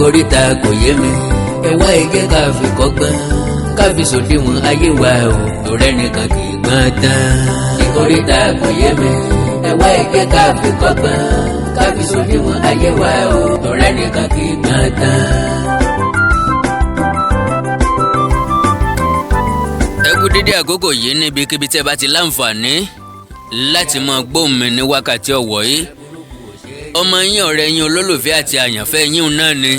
ìkórìtà kò yé mi ẹ wá ẹ jẹ́ ká fi kọ́gbọ́n ká fi sòdiwọ̀n ayé wa o ọ̀rẹ́ nìkan kì í gbọ́n tán. ìkórìtà kò yé mi ẹ wá ẹ jẹ́ ká fi kọ́gbọ́n ká fi sòdiwọ̀n ayé wa o ọ̀rẹ́ nìkan kì í gbọ́n tán. ẹ kú dédé àkókò yìí níbikíbi tí ẹ bá ti láǹfààní láti máa gbóhùn mi ní wákàtí ọ̀wọ̀ yìí. ọmọ yín ọ̀rẹ́ yín olólùfẹ́ àti àyànfẹ́ yín náà ni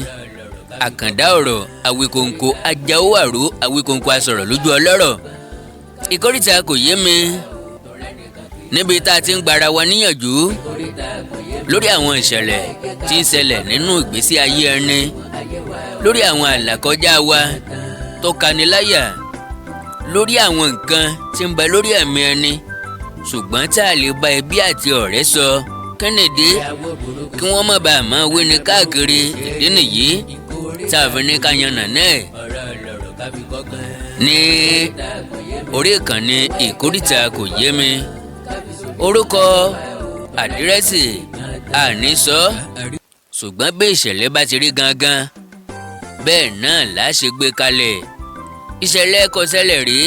àkàndá ọ̀rọ̀ àwíkòǹkò ajáò àró àwíkòǹkò asọ̀rọ̀ lójú ọlọ́rọ̀. ìkórìtà kò yé mi níbi tá a ti ń gbara wa níyànjú lórí àwọn ìṣẹ̀lẹ̀ tí ń ṣẹlẹ̀ nínú ìgbésí ayé ẹni, lórí àwọn àlàkọjá wa tó kaniláyà, lórí àwọn nǹkan tí ń bẹ lórí ẹ̀mí ẹni ṣùgbọ́n tá a lè bá ẹbí àti ọ̀rẹ́ sọ kẹ́nìdé kí wọ́n má bàa máa wé ni káàkiri. ìdí nìyí tá a fi ní ká yànnà náà ní orí ìkànnì ìkórìtà kò yé mi. orúkọ àdírẹ́sì àníṣọ ṣùgbọ́n bí ìṣẹ̀lẹ̀ bá ti rí gangan bẹ́ẹ̀ náà là á ṣe gbé kalẹ̀. ìṣẹ̀lẹ̀ kò ṣẹlẹ̀ rí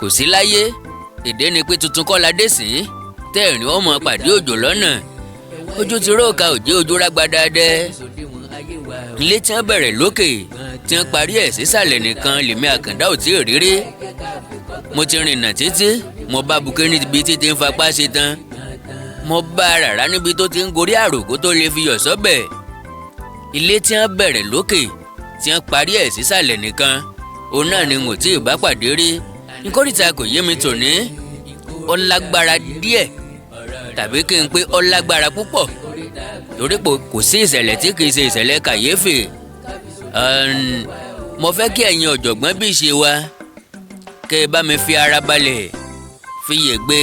kò sí láyé. èdè ni pé tuntun kọ́ la dé sí tẹ́ẹ̀rín ọmọ pàdé òjò lọ́nà. ojú ti róòka òjé ojú rágbádá dẹ́. ilé tí wọ́n bẹ̀rẹ̀ lókè tí wọ́n parí ẹ̀ sísàlẹ̀ nìkan lèmi àkàndá ò tí ì rírí. mo ti rìnnà títí mo bá buké níbi títí ń fapá ṣe tán. mo bá rárá níbi tó ti ń gorí àròkó tó lè fi yọ̀ sọ́bẹ̀. ilé tí wọ́n bẹ̀rẹ̀ lókè tí wọ́n parí ẹ̀ sísàlẹ̀ nìkan òun náà ni mo tí ì bá pàdé rí. ìkórìtà kò yé mi tòní ó lágbára díẹ̀ tàbí kí n pé ó lágbára púpọ̀ torí pé kò sí ìṣẹ̀lẹ̀ tí kì í ṣe ìṣẹ̀lẹ̀ kàyéfì. mo fẹ́ kí ẹ̀yin ọ̀jọ̀gbọ́n bí ṣe wa kẹ́ ẹ bá mi fi ara balẹ̀ fi yè gbé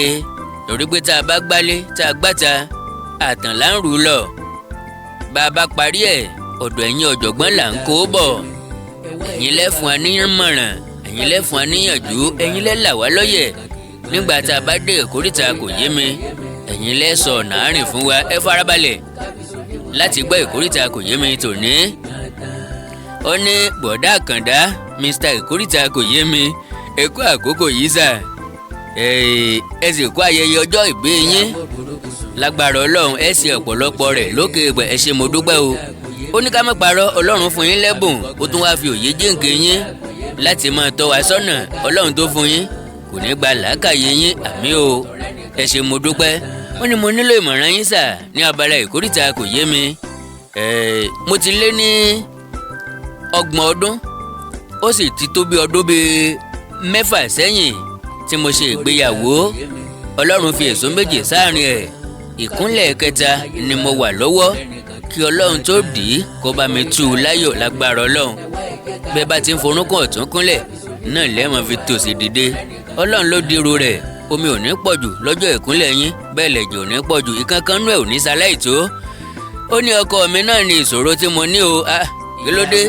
torí pé tá a bá gbálé tá a gbáta àtàn là ń rù lọ. bá a bá parí ẹ̀ ọ̀dọ̀ ẹ̀yin ọ̀jọ̀gbọ́n là ń kó bọ̀. ẹ̀yin lẹ́ fún wa nímọ̀ràn, ẹ̀yin lẹ́ fún wa níyànjú, ẹ̀yin lẹ́ là wá lọ́yẹ̀ nígbà tá a bá dé ìkórìtà kò yé mi. ẹ̀yin lẹ́ sọ ọ̀nà àárín fún wa. ẹ farabalẹ̀ láti gbọ́ ìkórìtà kò yé mi tòní. ó ní bọ̀dá àkàndá Mr. ìkórìtà kò yé mi ẹ kú àkókò yìí sà. ẹ sì kú ayẹyẹ ọjọ́ ìbí yín lágbára ọlọ́run ẹ ṣe ọ̀pọ̀lọpọ̀ rẹ̀ lókè ìgbà. ẹ ṣé mo dúpẹ́ o. ó ní ká má parọ́ ọlọ́run fún yín lẹ́bùn ó tún wá fi òye jíǹkì yín láti máa tọ́ wa sọ́nà. ọlọ́run tó fún yín kò ní gba làákàyè yín àmì o. ẹ ṣé mo dúpẹ́. ó ní mo nílò ìmọ̀ràn yín sà ní abala ìkórìtà kò yé mi. mo ti lé ní 30 ọdún ó sì ti tó bí ọdún bíi 6 sẹ́yìn tí mo ṣe ìgbéyàwó. ọlọ́run fi èso méjì sáàrin ẹ̀. ìkúnlẹ̀ kẹta ni mo wà lọ́wọ́ kí ọlọ́run tó dì í kó bá mi tú u láyọ̀ lágbára ọlọ́run. bẹ́ẹ̀ bá ti ń forúnkún ọ̀tún kúnlẹ̀ náà lẹ́ẹ̀mọ́ fi tòsì dìde. ọlọ́run ló dirú rẹ̀. omi ò ní pọ̀jù lọ́jọ́ ìkúnlẹ̀ yín bẹ́ẹ̀ lẹ̀jẹ̀ ò ní pọ̀jù ìkankanú ẹ̀ ò ní ṣaláì tó. ó ní ọkọ mi náà ní ìṣòro tí mo ní o. kí ló dé?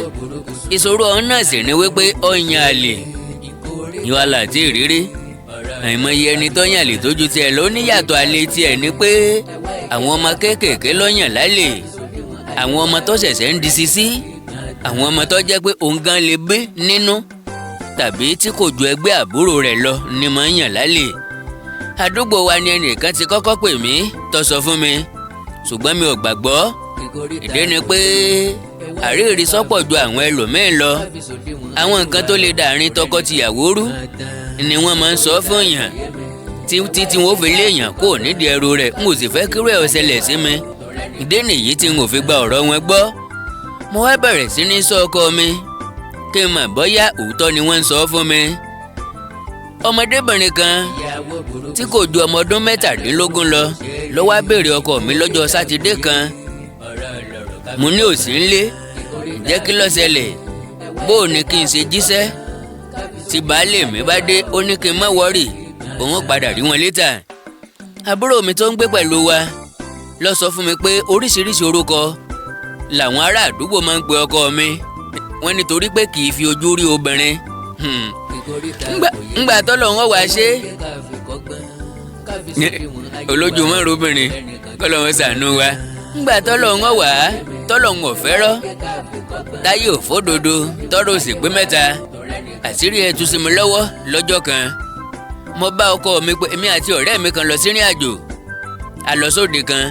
ìṣòro ọ̀hún náà sì ní wípé ó yan àlè. ìwà làtí ìrírí àìmọye ẹni tó yàn àlè tójú tiẹ̀ ló níyàtọ̀ àlè tiẹ̀ ni pé àwọn ọmọ kéékèèké ló yàn lálè, àwọn ọmọ tó ṣẹ̀ṣẹ̀ ń di sisi, àwọn ọmọ tó jẹ́ pé òun gan lè gbé nínú tàbí tí kò ju ẹgbẹ́ àbúrò rẹ̀ lọ ni mo ń yàn lálè. àdúgbò wa ni ẹnìkan ti kọ́kọ́ pè mí tó sọ fún mi ṣùgbọ́n mi ò gbàgbọ́. ìdí ni pé àríyìrí sọ́pọ̀ ju àwọn ẹlòmíín lọ. àwọn nǹkan tó lè dàárín tọkọ-tìyàwó rú ni wọ́n máa ń sọ fún èèyàn tí wọ́n fi léèyàn kó nídìí ẹrù rẹ̀. n ò sì fẹ́ kírú ẹ̀ ó ṣẹlẹ̀ sí mi. ìdí nìyí tí n ò fi gba ọ̀rọ̀ wọn gbọ́. mo wá bẹ̀rẹ̀ sí ní sọ ọkọ mi kí n mọ̀ bóyá òótọ́ ni wọ́n ń sọ fún mi. ọmọdébìnrin kan tí kò ju ọmọ ọdún 17 lọ ló wá béèrè ọkọ mi lọ́jọ́ sátidé kan. mo ní ò sí ńlé. ǹjẹ́ kí ló ṣẹlẹ̀? bó o ní kí n ṣe jíṣẹ́? tí baálé mi bá dé ó ní kí n má wọ́rì òun padà rí wọn létà. àbúrò mi tó ń gbé pẹ̀lú wa ló sọ fún mi pé oríṣiríṣi orúkọ làwọn ará àdúgbò máa ń pe ọkọ mi. wọ́n nítorí pé kì í fi ojú rí obìnrin. ńgbà tọ́lọ̀ wọn wá ṣe olójú mọ́ robìnrin kọ́lọ̀ wọn ṣàánú wa. ńgbà tọ́lọ̀ wọn wá tọ́lọ́hun ò fẹ́ rọ́ táyé ò fódodo tọ́rọ̀ sì pé mẹ́ta àṣírí ẹ̀ tú sí mi lọ́wọ́ lọ́jọ́ kan mo bá ọkọ mi pé èmi àti ọ̀rẹ́ mi kan lọ sírìn àjò a lọ sóde kan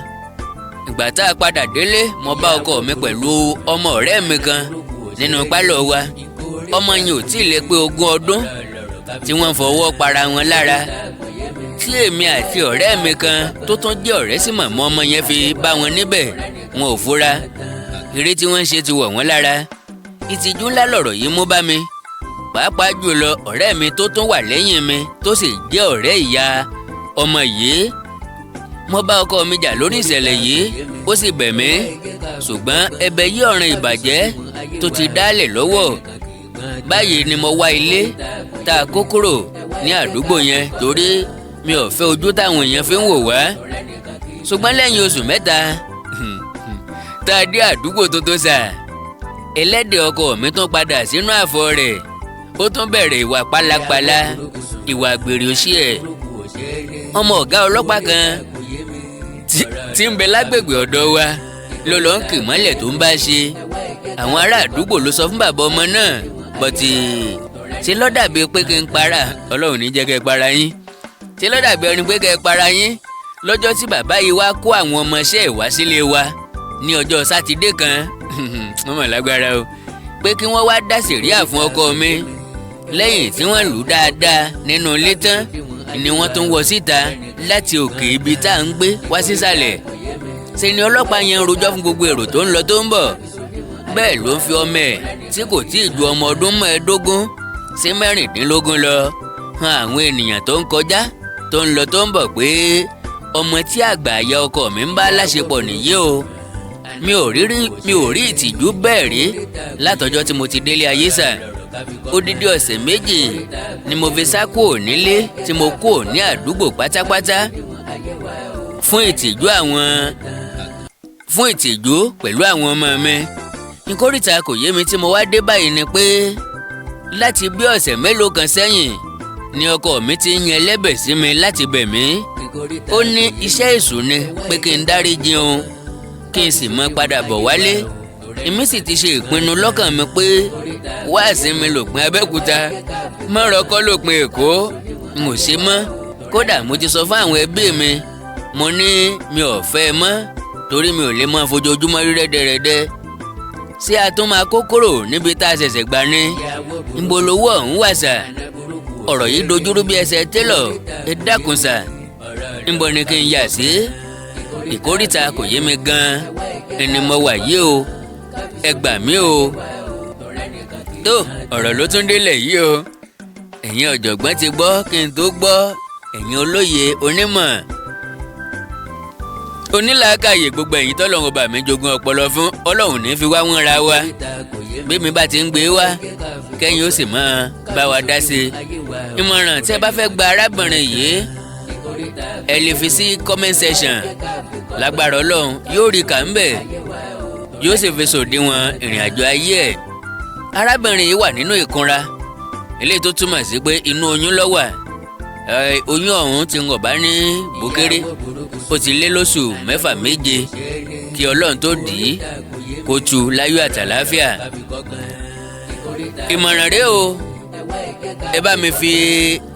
ìgbà tá a padà délé mo bá ọkọ mi pẹ̀lú ọmọ ọ̀rẹ́ mi kan nínú pálọ̀ wa ọmọ yẹn ò tí ì lè pé 20 ọdún tí wọ́n fọwọ́ para wọn lára tí èmi àti ọ̀rẹ́ mi kan tó tún jẹ́ ọ̀rẹ́ sí màmá ọmọ yẹn fi bá wọn níbẹ̀ wọn ò fura eré tí wọ́n ń ṣe ti wọ̀ wọ́n lára ìtìjú ńlá lọ̀rọ̀ yìí mú bá mi pàápàá jùlọ ọ̀rẹ́ mi tó tún wà lẹ́yìn mi tó sì jẹ́ ọ̀rẹ́ ìyá ọmọ yìí mo bá ọkọ mi jà lórí ìṣẹ̀lẹ̀ yìí ó sì bẹ̀ mí ṣùgbọ́n ẹ̀bẹ̀ yí ọ̀ràn ìbàjẹ́ tó ti dálẹ̀ lọ́wọ́ báyìí ni mo wá ilé tá a kó kúrò ní àdúgbò yẹn torí mi ò fẹ́ ojú táwọn èèyàn fi ń wò wá ṣùgbọ́n lẹ́yìn oṣù mẹ́ta tá a dé àdúgbò tuntun sà ẹlẹ́dẹ̀ ọkọ mi tún padà sínú àfọ̀ rẹ̀ ó tún bẹ̀rẹ̀ ìwà pálapàla ìwà àgbèrè òṣì ẹ̀ ọmọ ọ̀gá ọlọ́pàá kan tí ń bẹ lágbègbè ọ̀dọ̀ wa ló lọ ń kì mọ́lẹ̀ tó ń bá ṣe àwọn ará àdúgbò ló sọ fún bàbá ọmọ náà bọ́tì ṣe ló dàbí pé kí n para ọlọ́run ní jẹ́ kẹ́ para yín ṣe ló dàbí ẹni pé kẹ́ para yín lọ́jọ́ tí bàbá yìí wá kó àwọn ọmọọṣẹ́ ẹ̀ wá sílé wa ní ọjọ́ sátidé kan wọ́n mọ̀ lágbára o pé kí wọ́n wá dá sẹ̀ríà fún ọkọ mi lẹ́yìn tí wọ́n lù ú dáadáa nínú ilé tán ni wọ́n tún wọ síta láti òkè ibi tá à ń gbé wá sísàlẹ̀ ṣe ni ọlọ́pàá yẹn ń rojọ́ fún gbogbo èrò tó ń lọ tó ń bọ̀ bẹ́ẹ̀ ló ń fi ọmọ ẹ̀ tí kò tí ì ju ọmọ ọdún 15 sí 16 lọ hàn àwọn ènìyàn tó ń kọjá tó ń lọ tó ń bọ̀ pé ọmọ tí àgbà àyà ọkọ mi ń bá láṣepọ̀ nìyí o mi ò rí ìtìjú bẹ́ẹ̀ rí látọjọ́ tí mo ti délé ayé sà odidi ọ̀sẹ̀ méjì ni mo fi sá kúrò nílé tí mo kúrò ní àdúgbò pátápátá fún ìtìjú pẹ̀lú àwọn ọmọ mi ìkórìtà kò yé mi tí mo wá dé báyìí ni pé láti bí ọ̀sẹ̀ mélòó kan sẹ́yìn ni ọkọ mi ti ń yan ẹlẹ́bẹ̀ sí mi láti bẹ̀ mí ó ní iṣẹ́ èṣù ni pé kí n dáríjì òun kí n sì mọ padà bọ̀ wálé èmi sì ti ṣe ìpinnu lọ́kàn mi pé wáàsí mi lòpin Abẹ́òkúta mọ́rọ̀ kọ́ lòpin Èkó n ò ṣe mọ́ kódà mo ti sọ fún àwọn ẹbí mi mo ní mi ò fẹ́ mọ́ torí mi ò lè mọ́ fojoojúmọ́ rí rẹ́dẹ̀rẹ́dẹ́ ṣé a tún máa kó kúrò níbi tá a ṣẹ̀ṣẹ̀ gbà ní ìbolówó ọ̀hún wà sà ọ̀rọ̀ yìí dojúrú bí ẹsẹ̀ télọ̀ ẹ dákun sà níbo ni kí n yà sí ìkórìtà kò yé mi gan-an ẹni mo wà yìí o ẹ gbà mí o tó ọ̀rọ̀ ló tún délẹ̀ yìí o ẹ̀yin ọ̀jọ̀gbọ́n ti gbọ́ kí n tó gbọ́ ẹ̀yin olóye onímọ̀ onílàákàyè gbogbo ẹ̀yin tọ́lọ́run bá mi jogún ọpọlọ fún ọlọ́run ní fi wá wọ́n ra wa bí mi bá ti ń gbé wá kẹ́yìn ó sì máa bá wa dá sí i ìmọ̀ràn tí ẹ bá fẹ́ gba arábìnrin yìí ẹ lè fi sí comment section lágbára ọlọ́run yóò rí kà ń bẹ̀ yóò sì fi sòdiwọ̀n ìrìn àjò ayé ẹ̀ arábìnrin yìí wà nínú ìkunra eléyìí tó túmọ̀ sí pé inú oyún ló wà oyún ọ̀hún ti ń ọ̀bá ní bókéré ó ti lé lóṣù 6-7 kí ọlọ́run tó dì í kó tú láyọ̀ àtàláfíà ìmọ̀ràn rèé o ẹ bá mi fi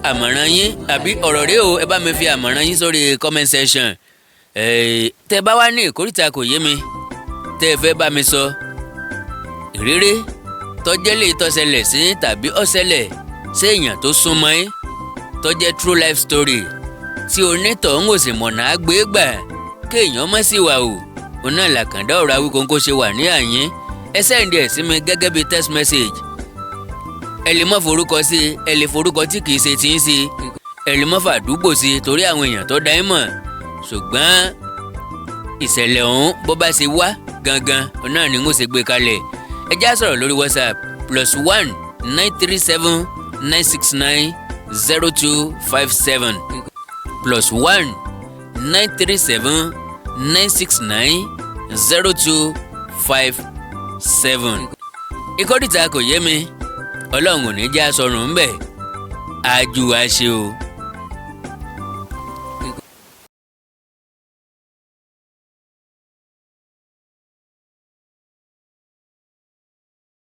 àmọ̀ràn yín àbí ọ̀rọ̀ rèé o ẹ bá mi fi àmọ̀ràn yín sórí comment section tẹ́ bá wá ní ìkórìtà kò yé mi tẹ́ ẹ fẹ́ bá mi sọ ìrírí tọ́jẹ́ lè tọ́sẹlẹ̀ sí tàbí ọ̀sẹlẹ̀ sí èèyàn tó súnmọ́ yín tọ́jẹ́ true life story tí onítọ̀hún ò sì mọ̀nà àgbé gbà kéèyàn mọ́ sí wa o òun náà làkàndá ọ̀rọ̀ Awíkonko ṣe wà ní àyín ẹ sẹ́ǹdì ẹ̀ sí mi gẹ́gẹ́ bí text message ẹ lè mọ́ forúkọ sí ẹ lè forúkọ tí kìí ṣe tí ń sí ẹ lè mọ́ fàdúgbò sí torí àwọn èèyàn tó dá ẹ mọ̀ ṣùgbọ́n ìṣẹ̀lẹ̀ ọ̀hún bó bá ṣe wá gangan òun náà ni n ó ṣe gbé kalẹ̀ ẹ já sọ̀rọ̀ lórí WhatsApp +1 937 969 0257 +1 937 969 0257. ìkórìtà kò yé mi ọlọ́run ò ní já sọ̀rùn ńbẹ̀ àjù àṣe o.